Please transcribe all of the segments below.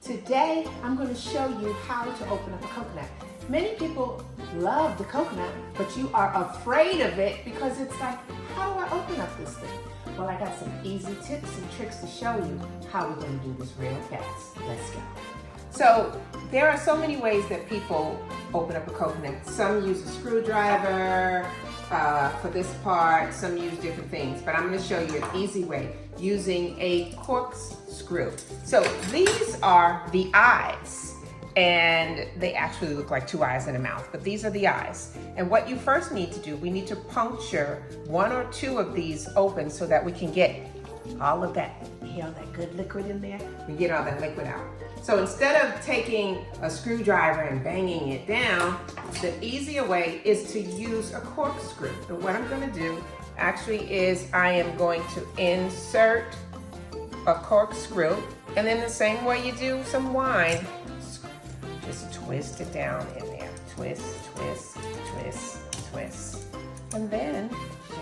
Today, I'm going to show you how to open up a coconut. Many people love the coconut, but you are afraid of it because it's like, how do I open up this thing? Well, I got some easy tips and tricks to show you how we're going to do this real fast. Let's go. So, there are so many ways that people open up a coconut. Some use a screwdriver for this part, some use different things, but I'm going to show you an easy way using a corkscrew. So these are the eyes, and they actually look like two eyes and a mouth, but these are the eyes. And what you first need to do, we need to puncture one or two of these open so that we can get all of that, all that good liquid in there. We get all that liquid out. So instead of taking a screwdriver and banging it down, the easier way is to use a corkscrew. And what I'm going to do actually is I am going to insert a corkscrew, and then the same way you do some wine, just twist it down in there. Twist, twist, twist, twist. And then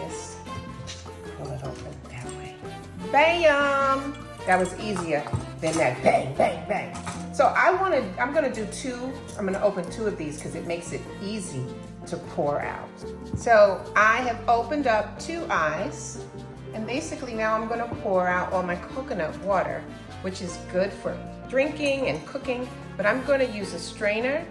just pull it open that way. Bam! That was easier than that bang, bang, bang. So I'm gonna do two. I'm gonna open two of these because it makes it easy to pour out. So I have opened up two eyes, and basically now I'm gonna pour out all my coconut water, which is good for drinking and cooking, but I'm gonna use a strainer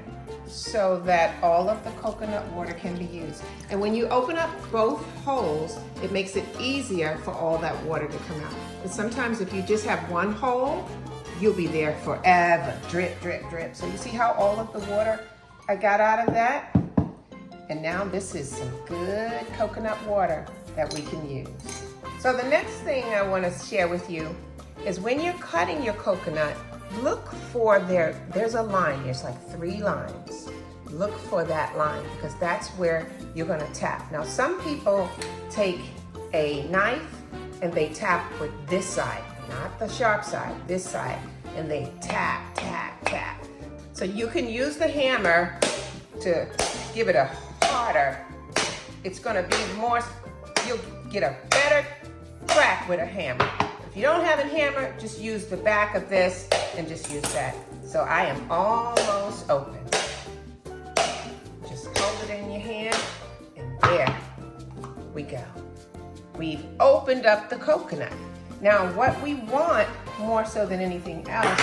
so that all of the coconut water can be used. And when you open up both holes, it makes it easier for all that water to come out. But sometimes if you just have one hole, you'll be there forever. Drip, drip, drip. So you see how all of the water I got out of that? And now this is some good coconut water that we can use. So the next thing I want to share with you is when you're cutting your coconut, look for there's a line. There's like 3 lines. Look for that line because that's where you're going to tap. Now some people take a knife and they tap with this side, not the sharp side, this side, and they tap, tap, tap. So you can use the hammer to give it a harder. It's going to be more, you'll get a better crack with a hammer. If you don't have a hammer, just use the back of this and just use that. So I am almost open. Just hold it in your hand, and there we go. We've opened up the coconut. Now what we want more so than anything else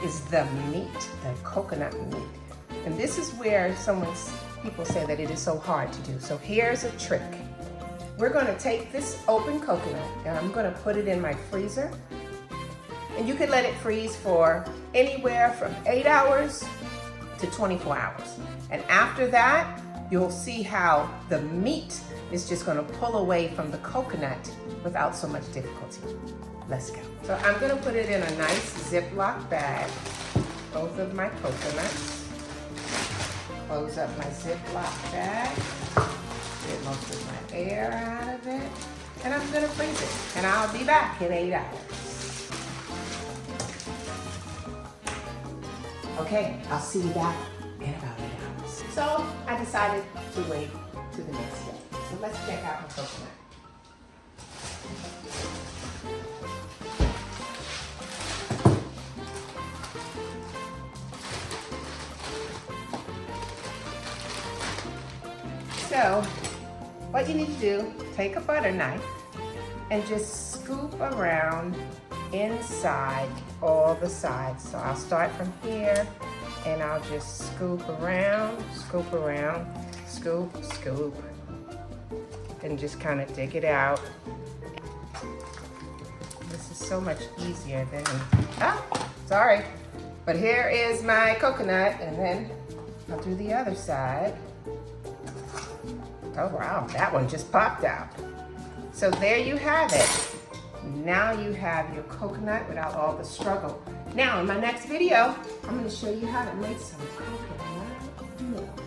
is the meat, the coconut meat. And this is where people say that it is so hard to do. So here's a trick. We're going to take this open coconut and I'm going to put it in my freezer. And you can let it freeze for anywhere from 8 hours to 24 hours. And after that, you'll see how the meat is just going to pull away from the coconut without so much difficulty. Let's go. So I'm going to put it in a nice Ziploc bag, both of my coconuts. Close up my Ziploc bag. Get most of my air out of it. And I'm going to freeze it. And I'll be back in 8 hours. Okay, I'll see you back in about 8 hours. So I decided to wait to the next day. So let's check out my coconut. So what you need to do, take a butter knife and just scoop around inside all the sides. So I'll start from here and I'll just scoop around, scoop, scoop, and just kind of dig it out. This is so much easier than, sorry. But here is my coconut, and then I'll do the other side. Oh wow, that one just popped out. So there you have it. Now you have your coconut without all the struggle. Now in my next video, I'm going to show you how to make some coconut milk.